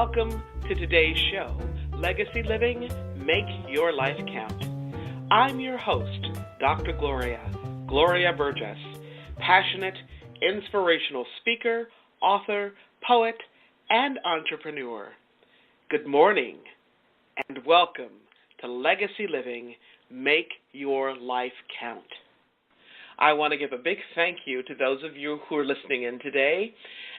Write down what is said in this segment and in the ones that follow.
Welcome to today's show, Legacy Living, Make Your Life Count. I'm your host, Dr. Gloria Burgess, passionate, inspirational speaker, author, poet, and entrepreneur. Good morning, and welcome to Legacy Living, Make Your Life Count. I want to give a big thank you to those of you who are listening in today,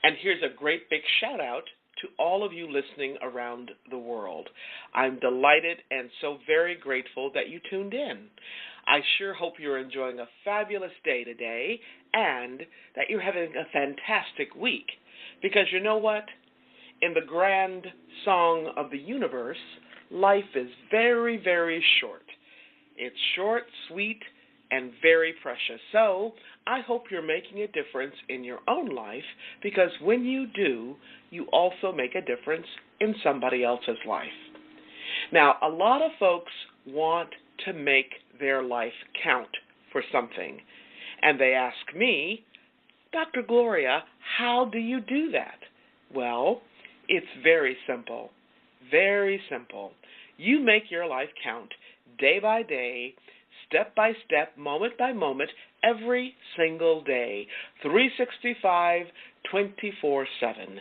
and here's a great big shout out to all of you listening around the world. I'm delighted and so very grateful that you tuned in. I sure hope you're enjoying a fabulous day today and that you're having a fantastic week, because you know what? In the grand song of the universe, life is very, very short. It's short, sweet, and very precious. So I hope you're making a difference in your own life, because when you do, you also make a difference in somebody else's life. Now, a lot of folks want to make their life count for something, and they ask me, Dr. Gloria, how do you do that? Well, it's very simple, very simple. You make your life count day by day, step by step, moment by moment, every single day, 365, 24/7.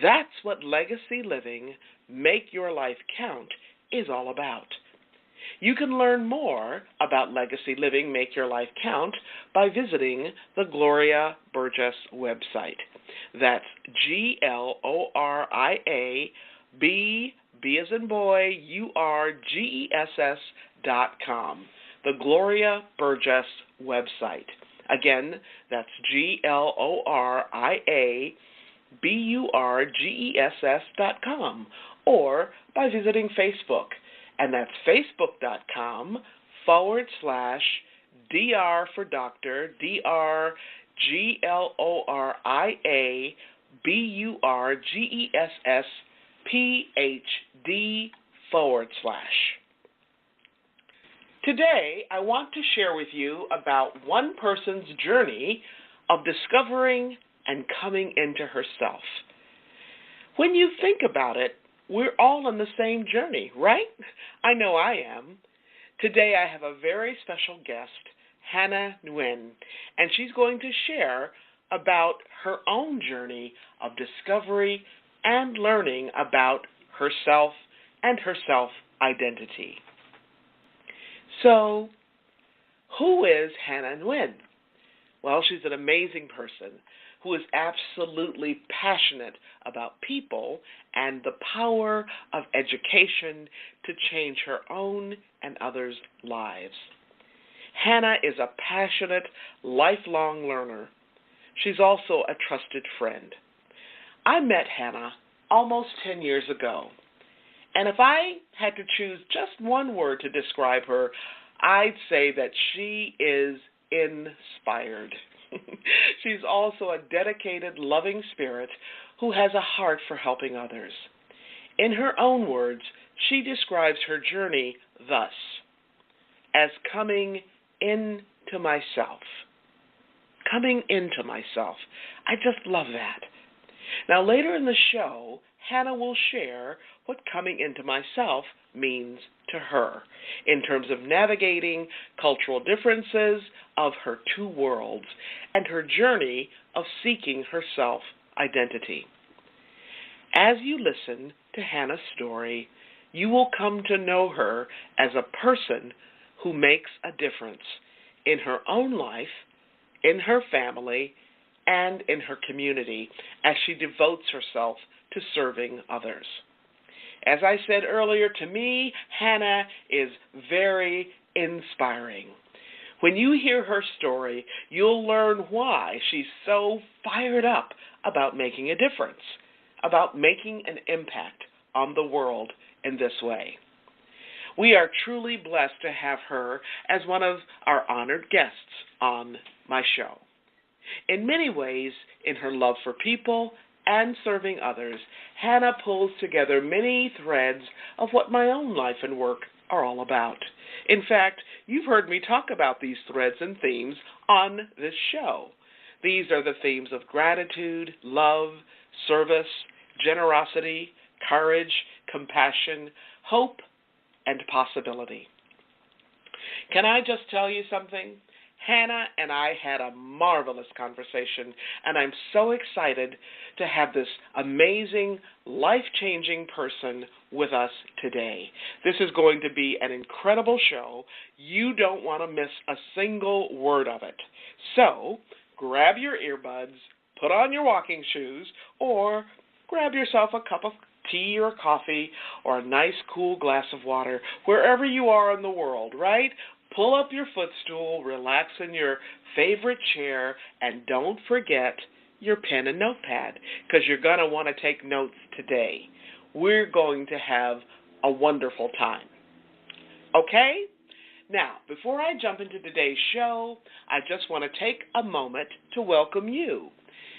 That's what Legacy Living, Make Your Life Count is all about. You can learn more about Legacy Living, Make Your Life Count by visiting the Gloria Burgess website. That's GLORIA, B as in boy, URGESS.com. The Gloria Burgess website. Again, that's GLORIA, BURGESS.com, or by visiting Facebook, and that's facebook.com/DR for Doctor, DRGLORIA, BURGESS, PHD/. Today, I want to share with you about one person's journey of discovering and coming into herself. When you think about it, we're all on the same journey, right? I know I am. Today, I have a very special guest, Hannah Nguyen, and she's going to share about her own journey of discovery and learning about herself and her self-identity. So, who is Hannah Nguyen? Well, she's an amazing person who is absolutely passionate about people and the power of education to change her own and others' lives. Hannah is a passionate, lifelong learner. She's also a trusted friend. I met Hannah almost 10 years ago. And if I had to choose just one word to describe her, I'd say that she is inspired. She's also a dedicated, loving spirit who has a heart for helping others. In her own words, she describes her journey thus: as coming into myself. Coming into myself. I just love that. Now, later in the show, Hannah will share what coming into myself means to her in terms of navigating cultural differences of her two worlds and her journey of seeking her self-identity. As you listen to Hannah's story, you will come to know her as a person who makes a difference in her own life, in her family, and in her community as she devotes herself to serving others. As I said earlier, to me, Hannah is very inspiring. When you hear her story, you'll learn why she's so fired up about making a difference, about making an impact on the world in this way. We are truly blessed to have her as one of our honored guests on my show. In many ways, in her love for people and serving others, Hannah pulls together many threads of what my own life and work are all about. In fact, you've heard me talk about these threads and themes on this show. These are the themes of gratitude, love, service, generosity, courage, compassion, hope, and possibility. Can I just tell you something? Hannah and I had a marvelous conversation, and I'm so excited to have this amazing, life-changing person with us today. This is going to be an incredible show. You don't want to miss a single word of it. So, grab your earbuds, put on your walking shoes, or grab yourself a cup of tea or coffee or a nice cool glass of water, wherever you are in the world, right? Pull up your footstool, relax in your favorite chair, and don't forget your pen and notepad, because you're going to want to take notes today. We're going to have a wonderful time. Okay? Now, before I jump into today's show, I just want to take a moment to welcome you.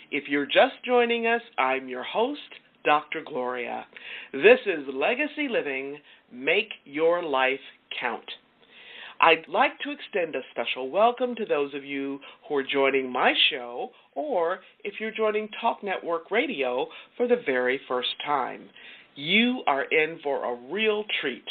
If you're just joining us, I'm your host, Dr. Gloria. This is Legacy Living, Make Your Life Count. I'd like to extend a special welcome to those of you who are joining my show, or if you're joining Talk Network Radio for the very first time. You are in for a real treat.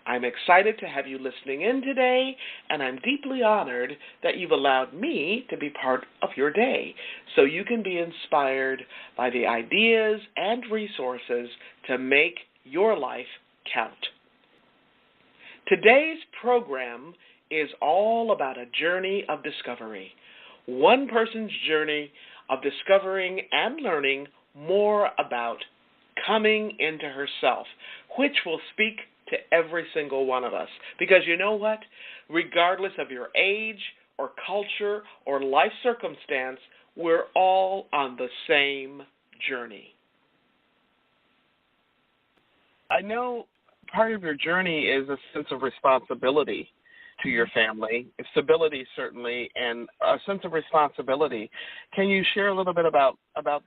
I'm excited to have you listening in today, and I'm deeply honored that you've allowed me to be part of your day so you can be inspired by the ideas and resources to make your life count. Today's program is all about a journey of discovery, one person's journey of discovering and learning more about coming into herself, which will speak to every single one of us. Because you know what? Regardless of your age or culture or life circumstance, we're all on the same journey. I know part of your journey is a sense of responsibility to your family, stability certainly, and a sense of responsibility. Can you share a little bit about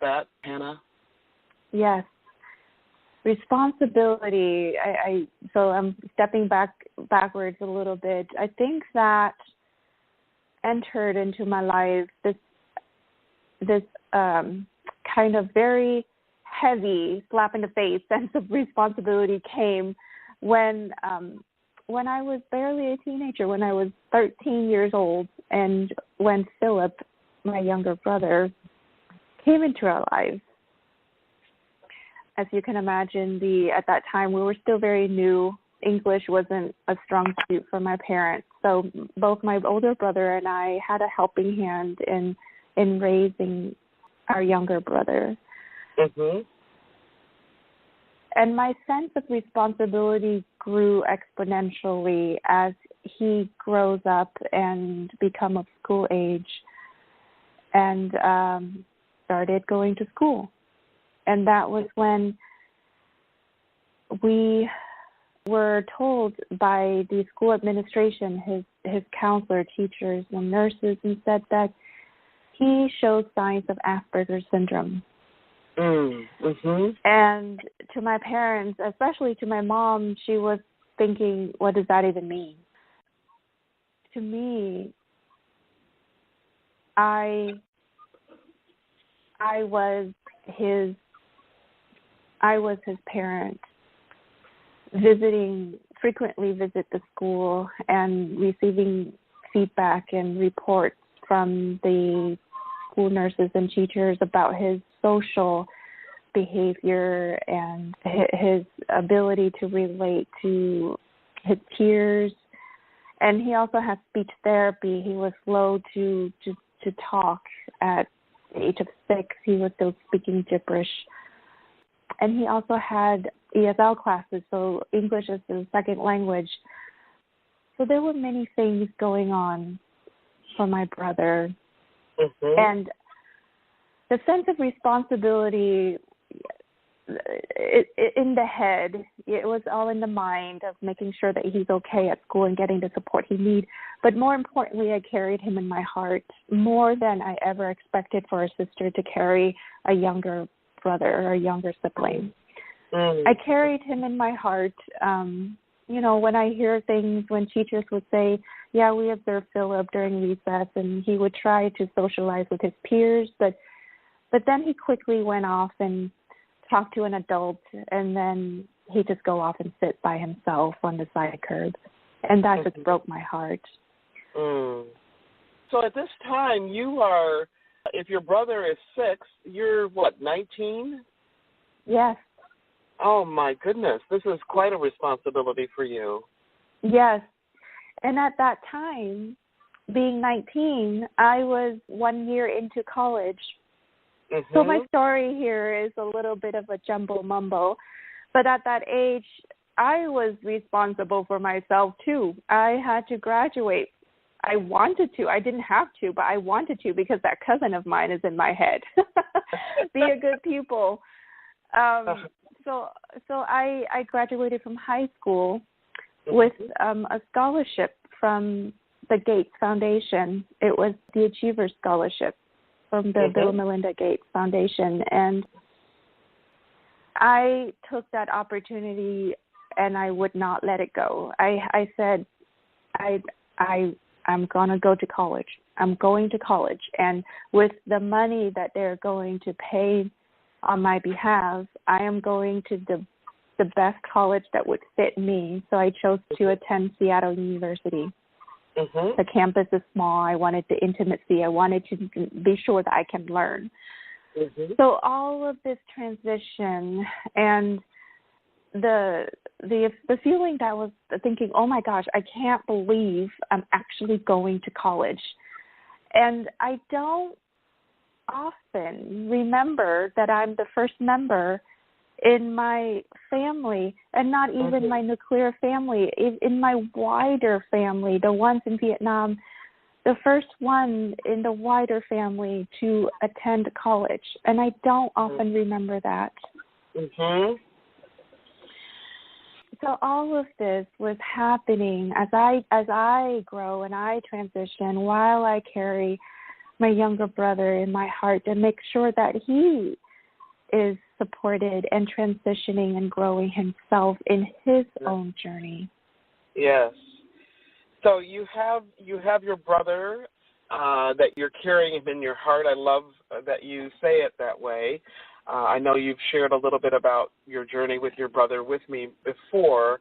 that, Hannah? Yes. Responsibility. So I'm stepping backwards a little bit. I think that entered into my life this kind of very heavy slap in the face sense of responsibility came when I was barely a teenager, when I was 13 years old, and when Philip, my younger brother, came into our lives. As you can imagine, at that time we were still very new. English wasn't a strong suit for my parents, so both my older brother and I had a helping hand in raising our younger brother. Mm-hmm. And my sense of responsibility grew exponentially as he grows up and become of school age and started going to school. And that was when we were told by the school administration, his counselor, teachers, and nurses, and said that he showed signs of Asperger's syndrome. Mm-hmm. And to my parents, especially to my mom, she was thinking, what does that even mean? To me, I was his parent, frequently visit the school and receiving feedback and reports from the school nurses and teachers about his social behavior and his ability to relate to his peers. And he also has speech therapy. He was slow to talk at the age of 6. He was still speaking gibberish. And he also had ESL classes, so English as a second language. So there were many things going on for my brother. Mm-hmm. And the sense of responsibility in the head, it was all in the mind of making sure that he's okay at school and getting the support he needs. But more importantly, I carried him in my heart more than I ever expected for a sister to carry a younger brother or a younger sibling. I carried him in my heart. When I hear things, when teachers would say, yeah, we observed Philip during recess, and he would try to socialize with his peers, but then he quickly went off and talk to an adult, and then he'd just go off and sit by himself on the side curb. And that just broke my heart. Mm. So at this time, you are, if your brother is 6, you're, 19? Yes. Oh, my goodness. This is quite a responsibility for you. Yes. And at that time, being 19, I was 1 year into college. Mm-hmm. So my story here is a little bit of a jumble mumbo. But at that age, I was responsible for myself, too. I had to graduate. I wanted to. I didn't have to, but I wanted to because that cousin of mine is in my head. Be a good pupil. So I graduated from high school with a scholarship from the Gates Foundation. It was the Achiever Scholarship from the Bill and Melinda Gates Foundation. And I took that opportunity and I would not let it go. I said, I'm going to go to college. I'm going to college. And with the money that they're going to pay on my behalf, I am going to the best college that would fit me. So I chose to attend Seattle University. The campus is small. I wanted the intimacy. I wanted to be sure that I can learn. So all of this transition and the feeling that I was thinking, oh my gosh, I can't believe I'm actually going to college. And I don't often remember that I'm the first member in my family, and not even my nuclear family, in my wider family, the ones in Vietnam, the first one in the wider family to attend college. And I don't often remember that. So all of this was happening as I grow and I transition, while I carry my younger brother in my heart and make sure that he is supported and transitioning and growing himself in his own journey. Yes. So you have your brother that you're carrying him in your heart. I love that you say it that way. I know you've shared a little bit about your journey with your brother with me before,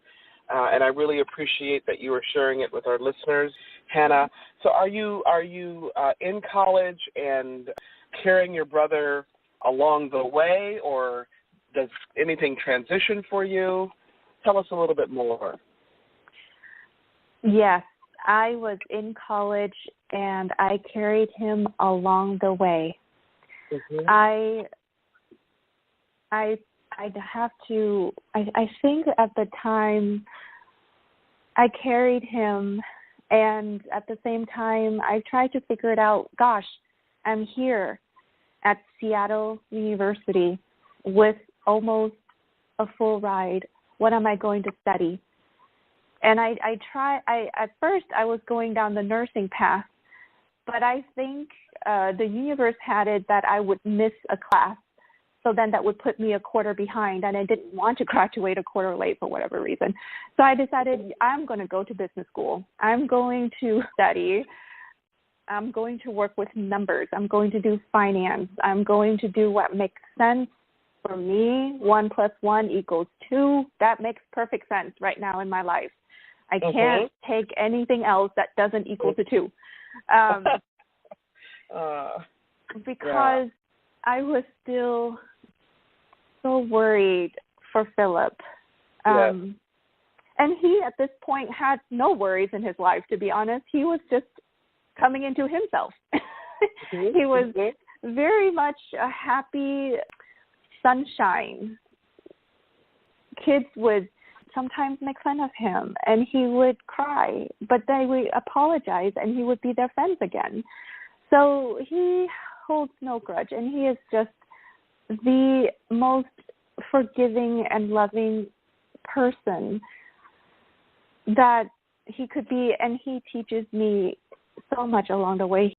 and I really appreciate that you are sharing it with our listeners. Hannah, so are you in college and carrying your brother along the way, or does anything transition for you? Tell us a little bit more. Yes, I was in college and I carried him along the way. I think at the time I carried him, and at the same time I tried to figure it out. Gosh, I'm here at Seattle University with almost a full ride. What am I going to study? And at first I was going down the nursing path, but I think the universe had it that I would miss a class. So then that would put me a quarter behind, and I didn't want to graduate a quarter late for whatever reason. So I decided I'm going to go to business school. I'm going to study. I'm going to work with numbers. I'm going to do finance. I'm going to do what makes sense for me. 1 + 1 = 2. That makes perfect sense right now in my life. I can't take anything else that doesn't equal to 2. Because I was still so worried for Philip. And he, at this point, had no worries in his life, to be honest. He was just coming into himself. He was very much a happy sunshine. Kids would sometimes make fun of him, and he would cry, but they would apologize, and he would be their friends again. So he holds no grudge, and he is just the most forgiving and loving person that he could be, and he teaches me so much along the way.